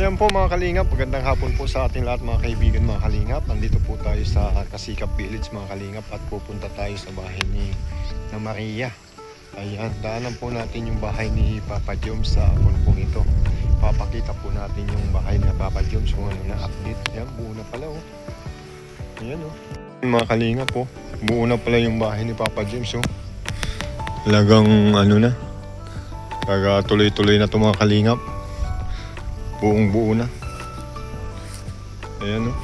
Ayan po mga kalingap, magandang hapon po sa ating lahat mga kaibigan mga kalingap. Nandito po tayo sa Kasikap Village mga kalingap at pupunta tayo sa bahay ni na Maria. Ayan, daanan po natin yung bahay ni Papa Joms sa punpong ito. Papakita po natin yung bahay ni Papa Joms kung ano na update. Ayan, buo na pala oh. Ayan oh. Mga kalingap po, buo na pala yung bahay ni Papa Joms oh. Talagang ano na, taga tuloy-tuloy na ito mga kalingap. Buong buo na. Ayan o.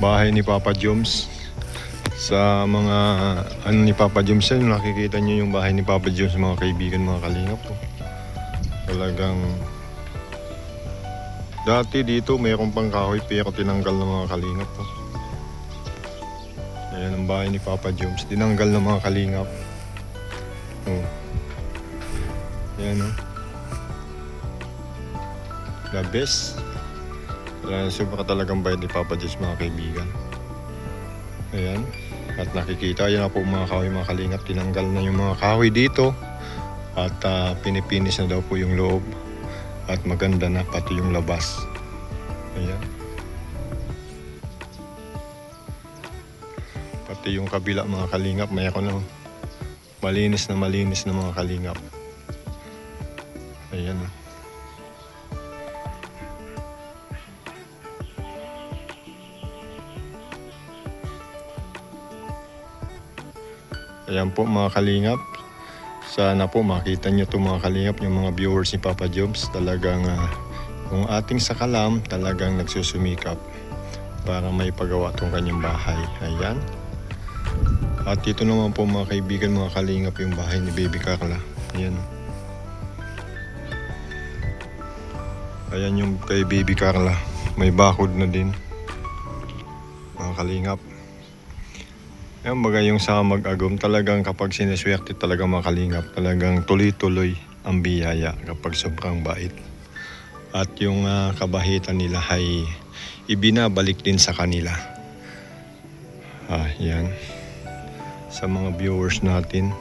Bahay ni Papa Joms. Sa mga ano ni Papa Joms yan, nakikita nyo yung bahay ni Papa Joms mga kaibigan mga kalingap po. Talagang dati dito mayroong pang kahoy pero tinanggal ng mga kalingap po. Ayan ang bahay ni Papa Joms. Tinanggal ng mga kalingap. Oh. Ayan o. The best. Sobra talagang bayad ni Papa Joms mga kaibigan. Ayan. At nakikita yan na po mga kahoy mga kalingap. Tinanggal na yung mga kahoy dito. At pinipinis na daw po yung loob. At maganda na pati yung labas. Ayan. Pati yung kabila mga kalingap. Mayroon na malinis na mga kalingap. Ayan. Ayan po mga kalingap. Sana po makita nyo ito mga kalingap, yung mga viewers ni Papa Joms. Talagang yung ating sakalam talagang nagsusumikap para may pagawa itong kanyang bahay. Ayan. At ito naman po mga kaibigan mga kalingap yung bahay ni Baby Carla. Ayan. Ayan yung kay Baby Carla. May bakod na din mga kalingap. Ayan baga yung sa Mag-Agum talagang kapag sineswerte talaga mga kalingap, talagang tuloy-tuloy ang biyaya kapag sobrang bait. At yung kabahitan nila ay ibinabalik din sa kanila. Ayan. Sa mga viewers natin.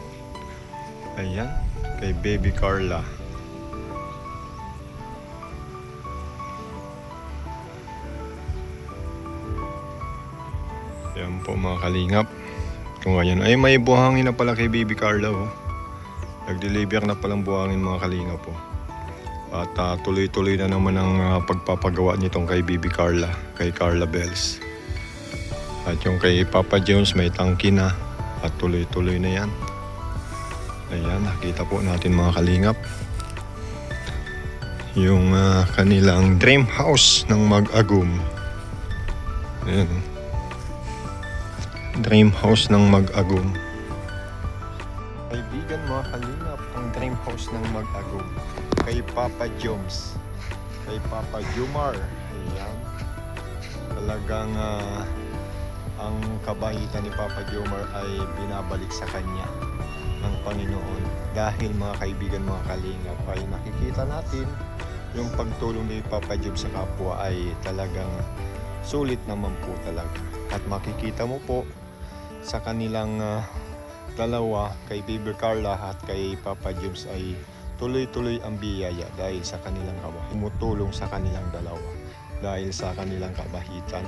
Ayan. Kay Baby Carla. Ayan po mga kalingap. Kung ngayon ay may buhangin na pala kay Baby Carla oh. Nag-deliver na palang buhangin mga kalingap po. At tuloy-tuloy na naman ang pagpapagawa nitong kay Baby Carla, kay Carla Bells. At yung kay Papa Joms may tangki na at tuloy-tuloy na yan. Ayan, nakita po natin mga kalingap yung kanilang dream house ng Mag-Agum. Ayan. Dream house ng Mag-Agum. Kaibigan mga kalingap, ang dream house ng Mag-Agum kay Papa Joms, kay Papa Jomar. Ayan. Talagang ang kabahitan ni Papa Jomar ay binabalik sa kanya ng Panginoon. Dahil mga kaibigan mga kalingap ay nakikita natin yung pagtulong ni Papa Joms sa kapwa ay talagang sulit naman po talaga. At makikita mo po sa kanilang dalawa, kay Baby Carla at kay Papa Joms ay tuloy-tuloy ang biyaya dahil sa kanilang kabahitan. Tumutulong sa kanilang dalawa dahil sa kanilang kabahitan.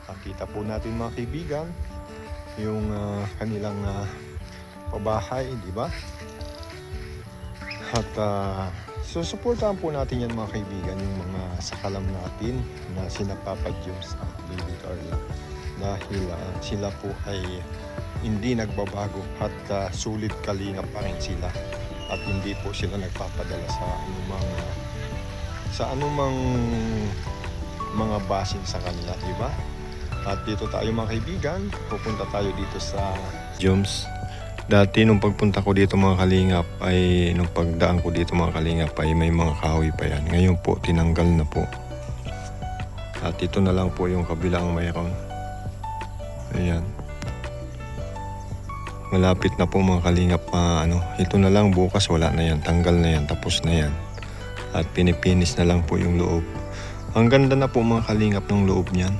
Nakita po natin mga kaibigan yung kanilang pabahay, di ba? At susuportahan po natin yan mga kaibigan, yung mga sakalam natin na sina Papa Joms at Baby Carla. Dahil sila po ay hindi nagbabago at sulit kalingap pa rin sila at hindi po sila nagpapadala sa anumang mga basing sa kanila, di ba? At dito tayo mga kaibigan, pupunta tayo dito sa Joms. Dati nung pagpunta ko dito mga kalingap ay nung pagdaan ko dito mga kalingap ay may mga kahoy pa yan. Ngayon po tinanggal na po. At ito na lang po yung kabilang mayroon. Ayan. Malapit na po mga kalingap. Ito na lang, bukas wala na yan. Tanggal na yan, tapos na yan. At pinipinis na lang po yung loob. Ang ganda na po mga kalingap ng loob niyan.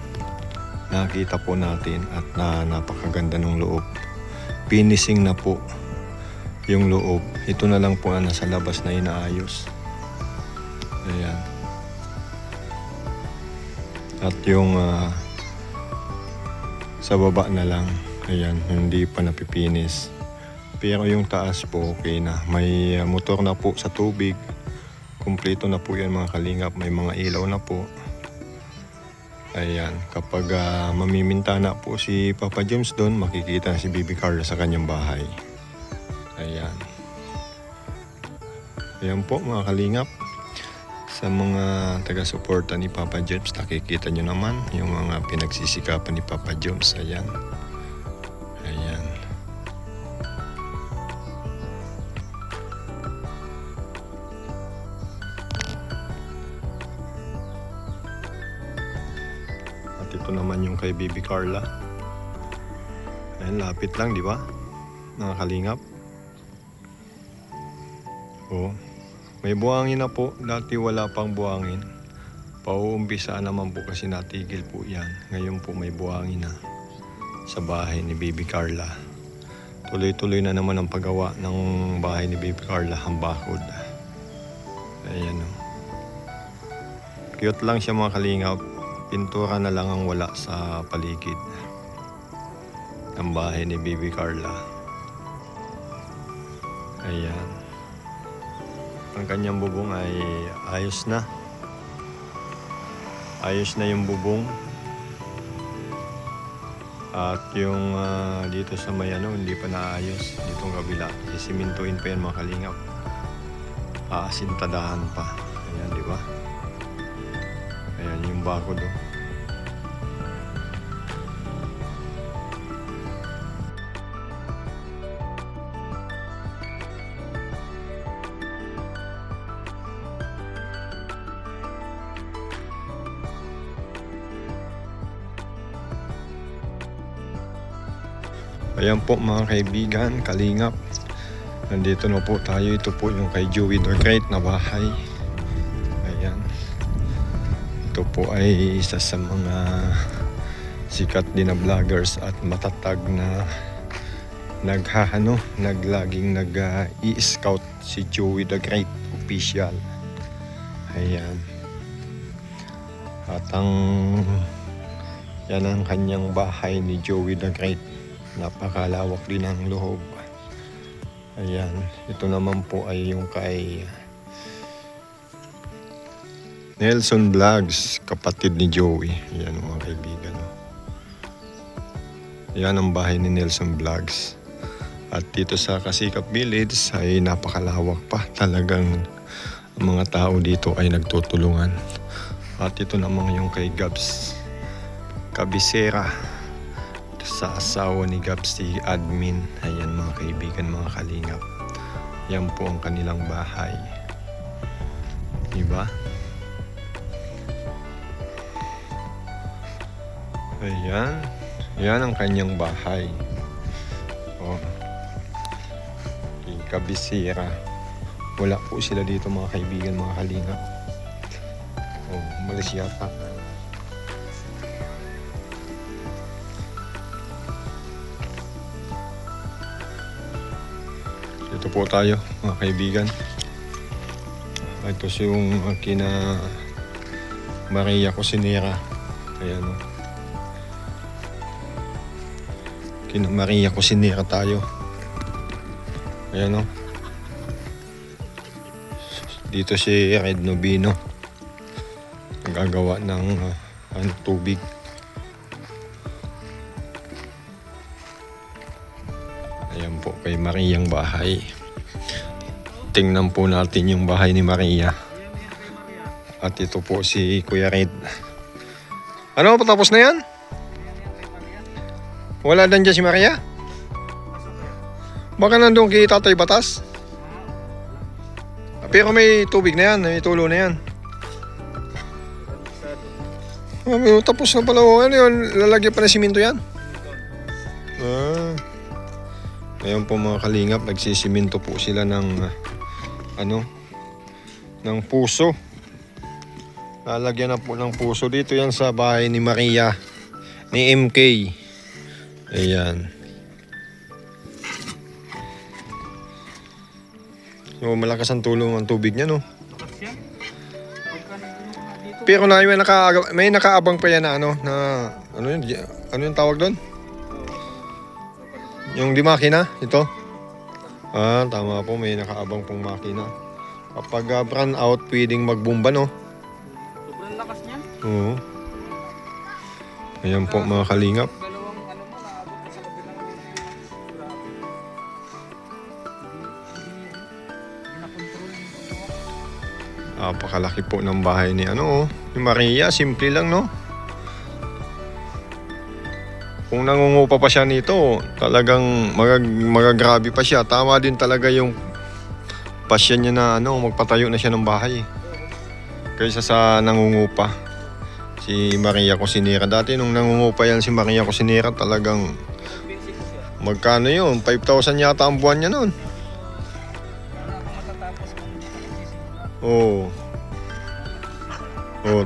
Nakita po natin at napakaganda ng loob. Finishing na po yung loob. Ito na lang po na nasa labas na inaayos. Ayan. At yung sa baba na lang, ayan, hindi pa napipinis. Pero yung taas po okay na. May motor na po sa tubig. Kumpleto na po yan mga kalingap. May mga ilaw na po. Ayan, kapag mamiminta na po si Papa James doon, makikita na si Bibi Carla sa kanyang bahay. Ayan. Ayan po mga kalingap. Sa mga taga-suporta ni Papa James, nakikita nyo naman yung mga pinagsisikapan ni Papa James. Ayan. Ayan. At ito naman yung kay Bibi Carla. Ayan, lapit lang, di ba? Mga kalingap. Oh. May buhangin na po. Dati wala pang buhangin. Pauumpisa naman po kasi natigil po yan. Ngayon po may buhangin na sa bahay ni Bibi Carla. Tuloy-tuloy na naman ang paggawa ng bahay ni Bibi Carla, ang bakod. Ayan o. Cute lang siya mga kalingap. Pintura na lang ang wala sa paligid ng bahay ni Bibi Carla. Ayan. Ang kanyang bubong ay ayos na. Ayos na yung bubong. At yung dito sa may hindi pa naayos. Ditong kabila. Sisimintuin pa yan mga kalingap. Aasintadahan pa. Ayan, di ba? Ayan yung bakod oh. Ayan po mga kaibigan, kalingap. Nandito na po tayo. Ito po yung kay Joey the Great na bahay. Ayan. Ito po ay isa sa mga sikat din na vloggers at matatag na naglaging i-scout si Joey the Great official. Ayan. At yan ang kanyang bahay ni Joey the Great. Napakalawak din ang loob. Ayan. Ito naman po ay yung kay Nelson Vlogs, kapatid ni Joey. Ayan mga kaibigan. Ayan ang bahay ni Nelson Vlogs. At dito sa Kasikap Village ay napakalawak pa. Talagang ang mga tao dito ay nagtutulungan. At ito naman yung kay Gabs Cabecera, sa asawa ni Gabs, si admin. Ayan mga kaibigan, mga kalingap. Yan po ang kanilang bahay. Diba? Ayan. Yan ang kanyang bahay. Oh. Cabecera. Wala po sila dito mga kaibigan, mga kalingap. Oh, umalis yata. Ito po tayo mga kaibigan. Ito si yung kina Maria Cusinera. Ayan o. Kina Maria Cusinera tayo. Ayan o. Dito si Red Nobino. Nagagawa ng tubig. Ayan po kay Mariang bahay. Tingnan po natin yung bahay ni Maria. At ito po si Kuya Red. Ano? Patapos na yan? Wala dan dyan si Maria? Baka nandun kay Tatay Batas? Pero may tubig na yan. May tulo na yan. Tapos na pala. Ano yun? Lalagyan pa ng simento yan? Ngayon po mga kalingap, nagsisiminto po sila ng ng puso. Lalagyan na po ng puso. Dito yan sa bahay ni Maria, ni MK. Ayan. So malakas ang tulong ang tubig niya, no? Pero na may nakaabang pa yan na ano yun, ano yung tawag doon? Yung di makina, ito. Tama po, may nakaabang pong makina. Kapag brand out, pwedeng magbumba, no? Sobrang lakas niyan. Oo. Ayan po mga kalingap. Dalawang ano mo, naabot na sa kabilang grabe. Hindi na-control yung Napakalaki po ng bahay ni ni Maria. Simple lang, no? Kung nangungupa pa siya nito, talagang magagrabe pa siya. Tama din talaga yung pasyon niya na magpatayo na siya ng bahay. Kaysa sa nangungupa. Si Maria Cusinera. Dati nung nangungupa yan si Maria Cusinera, talagang magkano yun? 5,000 yata ang buwan niya nun. Oo.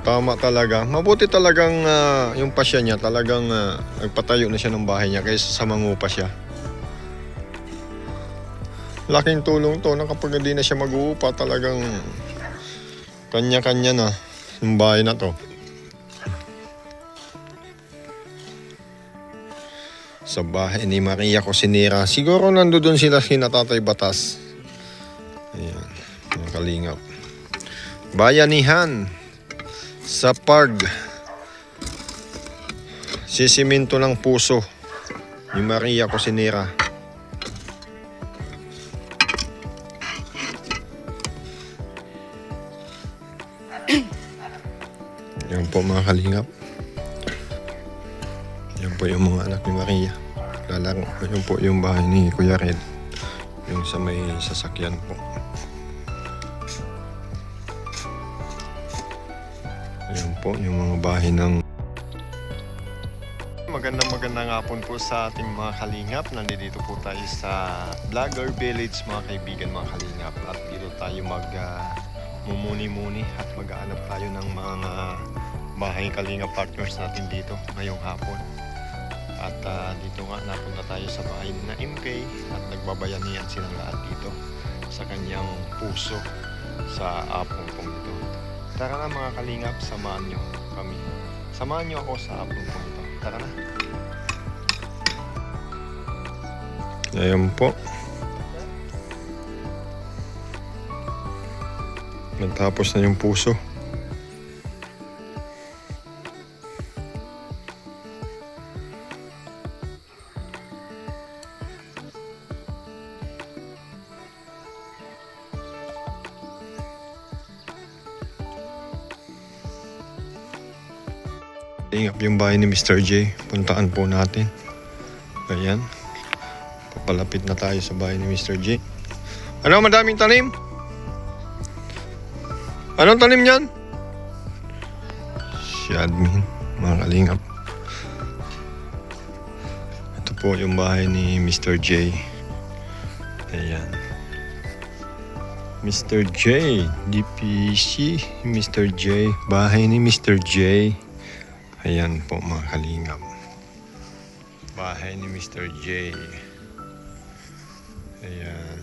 Tama talaga. Mabuti talagang yung pasya niya, talagang nagpatayo na siya ng bahay niya kaysa sa mangupa siya. Laking tulong to na kapag hindi na siya mag-uupa, talagang kanya-kanya na yung bahay na to. Sa bahay ni Maria Cusinera. Siguro nandoon sila kina Tatay Batas. Ayan, mga kalingap. Bayanihan sa sisiminto ng puso ni Maria Cusinera. Yan po mga kalingap. Yan po yung mga anak ni Maria. Lalaro. Yan po yung bahay ni Kuya Red. Yung sa may sasakyan po. Yan po yung mga bahay ng... Magandang hapon po sa ating mga kalingap. Nandito po tayo sa Vlogger Village mga kaibigan, mga kalingap. At dito tayo mumuni-muni at mag-aanap tayo ng mga bahay kalingap partners natin dito ngayong hapon. At dito nga napunta tayo sa bahay na MK at nagbabayanihan silang lahat dito sa kanyang puso sa apong pong ito. Tara na mga kalingap, samahan nyo kami. Samahan nyo ako sa apong pong ito. Tara na. Ayan po. Natapos na yung puso. Tingap yung bahay ni Mr. J. Puntaan po natin. Ayan. Papalapit na tayo sa bahay ni Mr. J. Ano, madaming tanim? Anong tanim niyan? Si admin, mga kalingap. Ito po yung bahay ni Mr. J. Ayan. Mr. J. DPC. Mr. J. Bahay ni Mr. J. Ayan po mga kalingap. Bahay ni Mr. J. Ayan.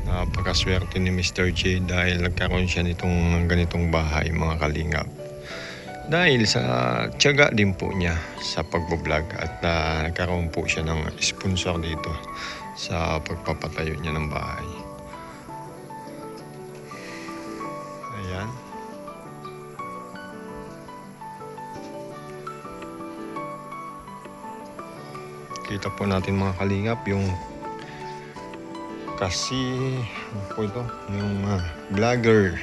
Napakaswerte ni Mr. J dahil nagkaroon siya nitong ganitong bahay mga kalingap. Dahil sa tiyaga din po niya sa pagbablog at nagkaroon po siya ng sponsor dito sa pagpapatayo niya ng bahay. Ayan. Kita po natin mga kalingap yung ano po ito? Yung vlogger.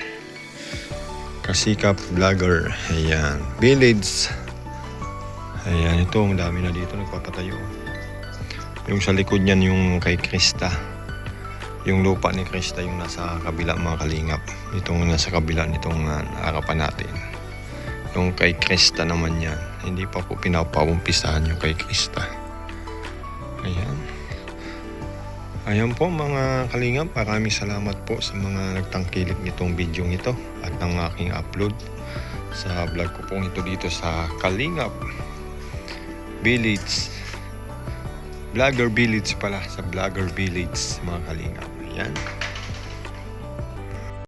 Kasikap vlogger. Ayan. Village. Ayan. Ito, ang dami na dito nagpapatayo. Yung sa likod niyan yung kay Krista. Yung lupa ni Krista yung nasa kabila mga kalingap. Itong nasa kabila nitong harapan natin. Yung kay Krista naman yan. Hindi pa po pinapawumpisahan yung kay Krista. Ayan. Ayan po mga kalingap, maraming salamat po sa mga nagtangkilik nitong video ito at ng aking upload sa vlog ko po ito dito sa Kalingap Village. Vlogger Village pala, sa Vlogger Village mga kalingap. Ayan.